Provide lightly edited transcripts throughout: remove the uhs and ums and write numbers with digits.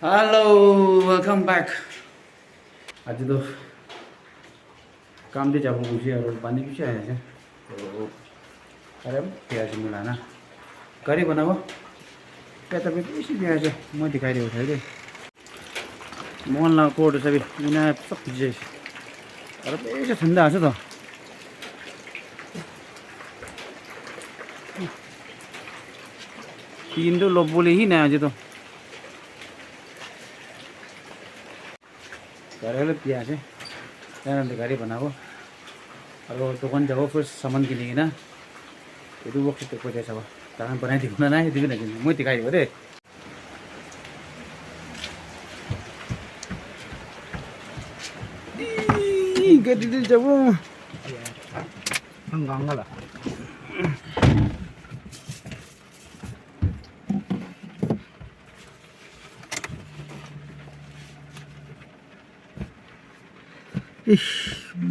Hello, welcome back. आज तो काम दे जाबो बुझी और पानी भी चाहिए है तो अरे प्याज मिलाना करी बनाओ क्या तब इसी प्याज है मैं दिखाई दे उठाई दे मोहन ला कोड सभी इन्हें सब चीज़ अरे ये ठंडा है तो तीन तो लोग बोले ही ना आज तो करे प्याज है यार गाड़ी बनाओ और दुकान जाओ फिर सामान किनेगी ना ये तो वक्त तक पहुँचा सब ताकि बनाई दिखना ना ये दिखना चाहिए मैं दिखाई दे गाड़ी दे जाओ हम गाँव वाला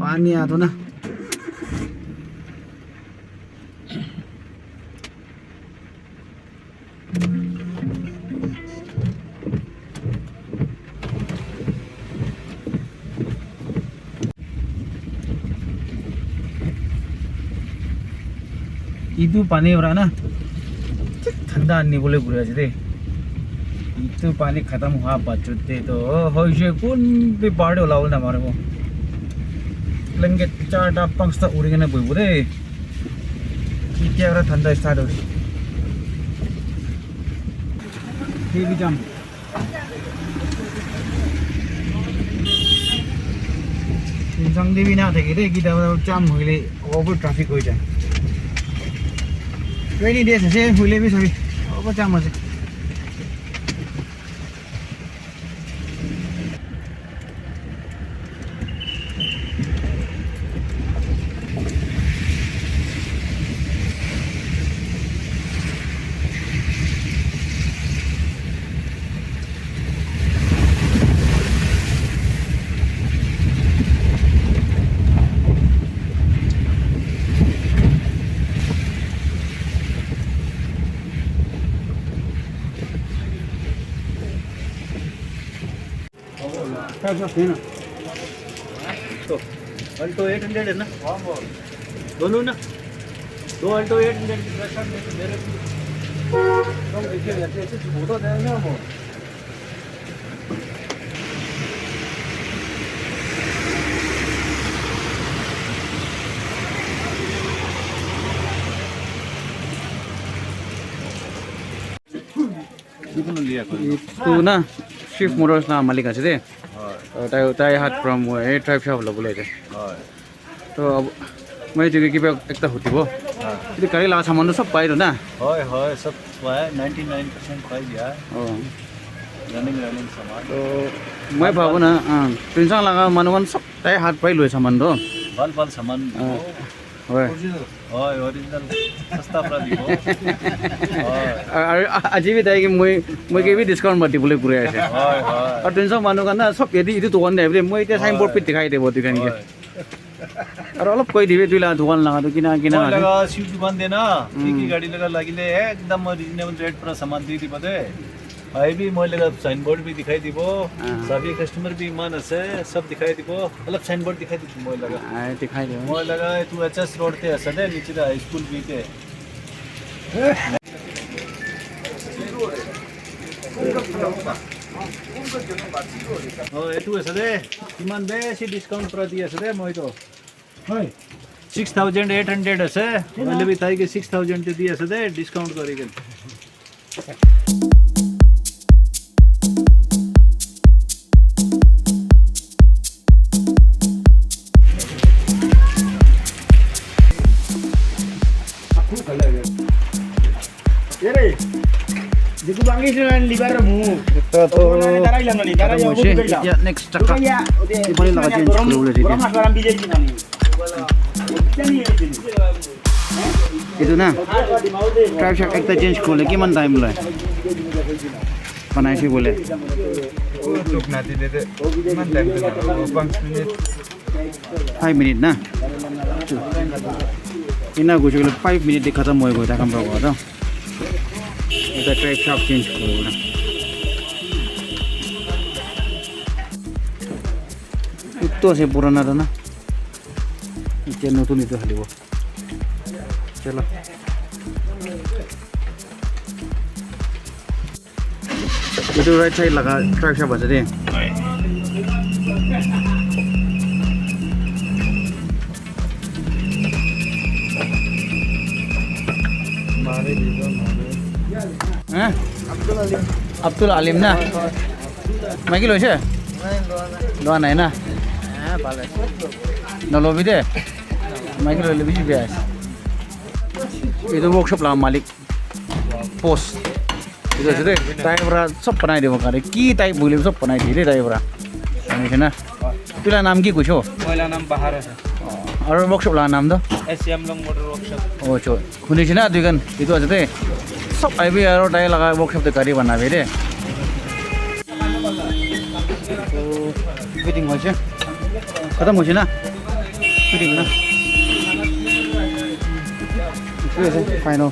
पानी आ तो ना itu पानी हो रहा ना ठंडा आने बोले बुरा जी itu पानी खत्म हुआ बचते तो हो ये कौन भी पाड़े लाओ ना हमारे को लंगे चार पांच तक उड़ेंगे ना बोल बोले क्या रहा ठंडा स्टार्ट हो ये भी जाम तुनसांग देवी ना थे कि kita जाम हुए ओवर ट्रैफिक हो जाए rainy days से हुए भी सभी ओवर जाम हो जाए तो अल्टो 800 है ना दोनों ना दो अल्टो 800 तो ना शिफ्ट मोटर्स ना मालिक আছে দে তাই হাত from এই ট্রাইব শপ লবলে দে তো মই যদি কিবা একটা হতিব যদি গাড়ি লাগা সামান সব পাইলো না হয় হয় সব পায় 99% পাই দিয়া রানিং সামান তো মই ভাবো না তুনসাং লাগা মানুন সব তাই হাত পাই লই সামান তো ভাল ভাল সামান হয় হয় ओरिजिनल सस्ता pra দিব হয় আজি বি তাই কি মই কি বি ডিসকাউন্ট মাতি বলে পুরে আছে হয় হয় আর তুনসাং মানু কানা সব এদি ইদি দোকান দে মই এটা সাইন বোর্ড পে দেখাই দেব দোকান কে আর অলপ কই দিবে তুইলা দোকান লাগা তো কিনা কিনা লাগা শিউ দোকাन दे ना की गाड़ी लगा लागिले एकदम रिजनेबल रेट पर सामान दी দিব दे आई भी মই लगा साइन बोर्ड भी दिखाई दिबो सभी कस्टमर भी मान আছে सब दिखाई दिबो अलग साइन बोर्ड दिखाई दिबो মই लगा दिखाई दे মই लगा तू एचएस रोड ते सदे नीचे हाई स्कूल भी के ओ एतु सदे किमान बेसी डिस्काउंट पर दिया सदे মই तो হয় 6800 আছে मैले भी ताई के 6000 ते दिया सदे डिस्काउंट करी के Diku bangis dengan libar mu. Betul. Darai lang ni, darai yang bukan lah. Ya next cakap. Di mana nak change kalau boleh jadi. Orang barang bijak ni ni. Itu na. Drive shack ekta change kole kiman time boleh. Panai sih boleh. Untuk nanti dede. Kiman time tu? 5 minit. 5 minit na. Ina gua cakap 5 minit di kata moi gua tak akan berapa dah. Kita drive shop change kore na. তো আছে পুরানাটা না এতিয়া নতুন ইটো হালিব চলো itu right side laga drive shop আছে রে মারে দিবা মারে হ্যাঁ আব্দুল আলিম না মাইকি লইছে লোৱা নাই না হ্যাঁ ভালে নলবি দে মাইকি লইলে বেশি বেয়া itu workshop lah malik post itu আছে দে টাইপরা সব বানাই দেব কারে কি টাইপ বলি সব বানাই দিলে টাইপরা জানিস না তুলা নাম কি কইছো পয়লা নাম বাহার আছে আর workshop লা নাম দো এসএম লং মোটর workshop ও চো শুনিছ না দুইখান itu আছে দে সব আইবি আর টাই লাগা workshop তে গাড়ি বানাবে রে তো ফিটিং হইছে খতম হইছে না ফিটিং না itu আছে final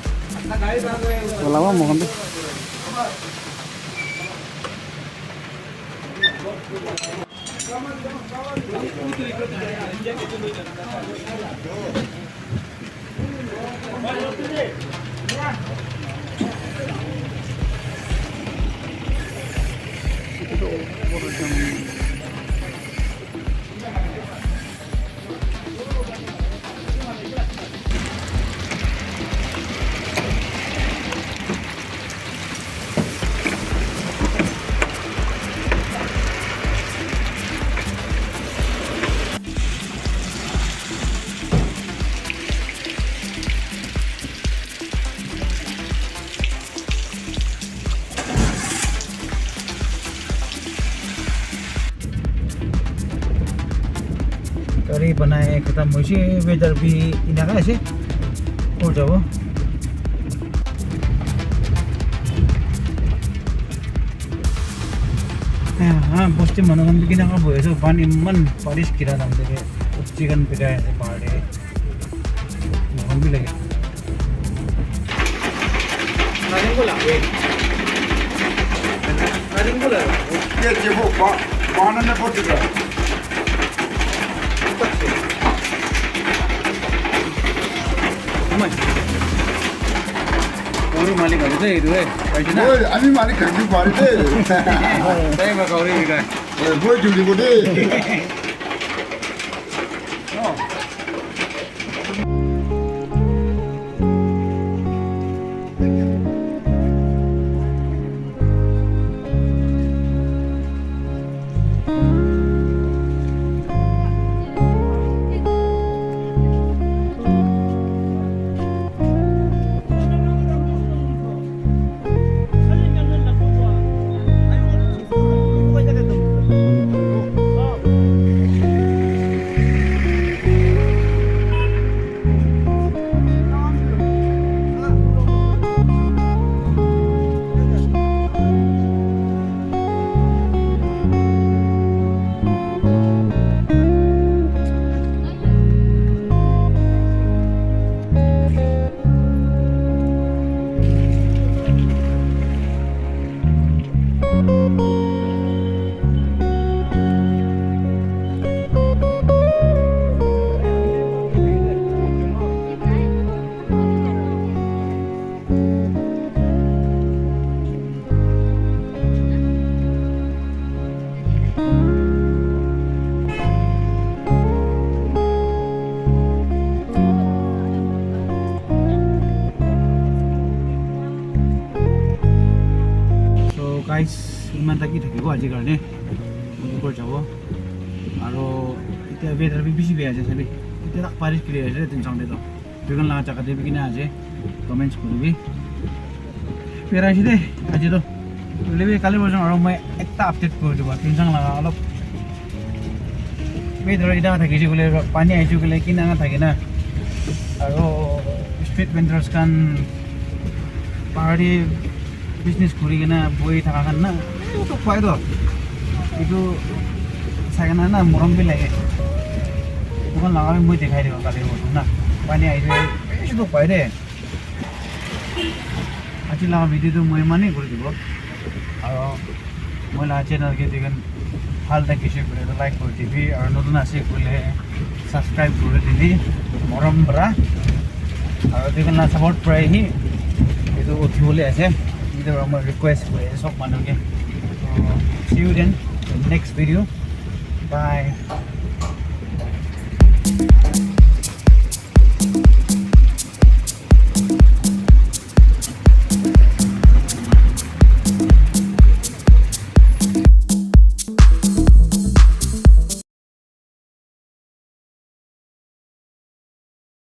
lama mau ambil करी बनाए खत्म होइसे वेदर भी इनाका আছে हो যাব हां बस्ती मनोगन बिकिना का भएछ पानी मन बारिश किरा नाम देखे चिकन पिटाए है पहाड़े मन भी लगे नारिंग को लागे नारिंग को लगा ये जेबो पाना ने पड़ गया Kauri malik aja deh itu kayak gini. Woi, ani malik kerja baru deh. Saya nggak kauri juga. Woi, juli gede. Guys ইমান থাকি থাকিব আজিৰ কাৰণে ওপৰ যাব আৰু এতিয়া বেটাৰ বেছি বেয়া আছে চাবি এতিয়া তাক পাৰিছ ক্লিয়াৰ আছে টেনশ্যন দে তো দুইখন লাগা জাগা দেবি কিনা আছে কমেণ্টছ কৰিবি পেৰাইছে দে আজি তো লেবি কালি বজাম আৰু মই একটা আপডেট কৰি দিব টেনশ্যন লাগা অলপ বেটাৰ এটা থাকিছে বোলে পানী আহিছে বোলে কিনা নাথাকে না আৰু ষ্ট্ৰীট ভেণ্ডাৰ্ছ খান পাহাৰী বিজনেছ কৰি কিনে বহি থকা খান না এইটো খুৱাই দিয়ক এইটো চাগে না মৰম বি লাগে দোকান লগালে মই দেখাই দিব কালি বস্তু না পানী আহিছে এইটো খুৱাই দে আজি লগা ভিডিঅ'টো মই ইমানেই কৰি দিব আৰু মই লগা চেনেলকে দেখোন ভাল দেখিছে বোলে লাইক কৰি দিবি আৰু নতুন আছে বোলে সাবস্ক্রাইব করে দিবি মৰম বৰা আৰু যিকোনো সাপোর্ট প্ৰায়হি এইটো উঠিবলৈ আছে এইটো আমাৰ ৰিকুৱেষ্ট কৰি সব মানুহকে see you then next video bye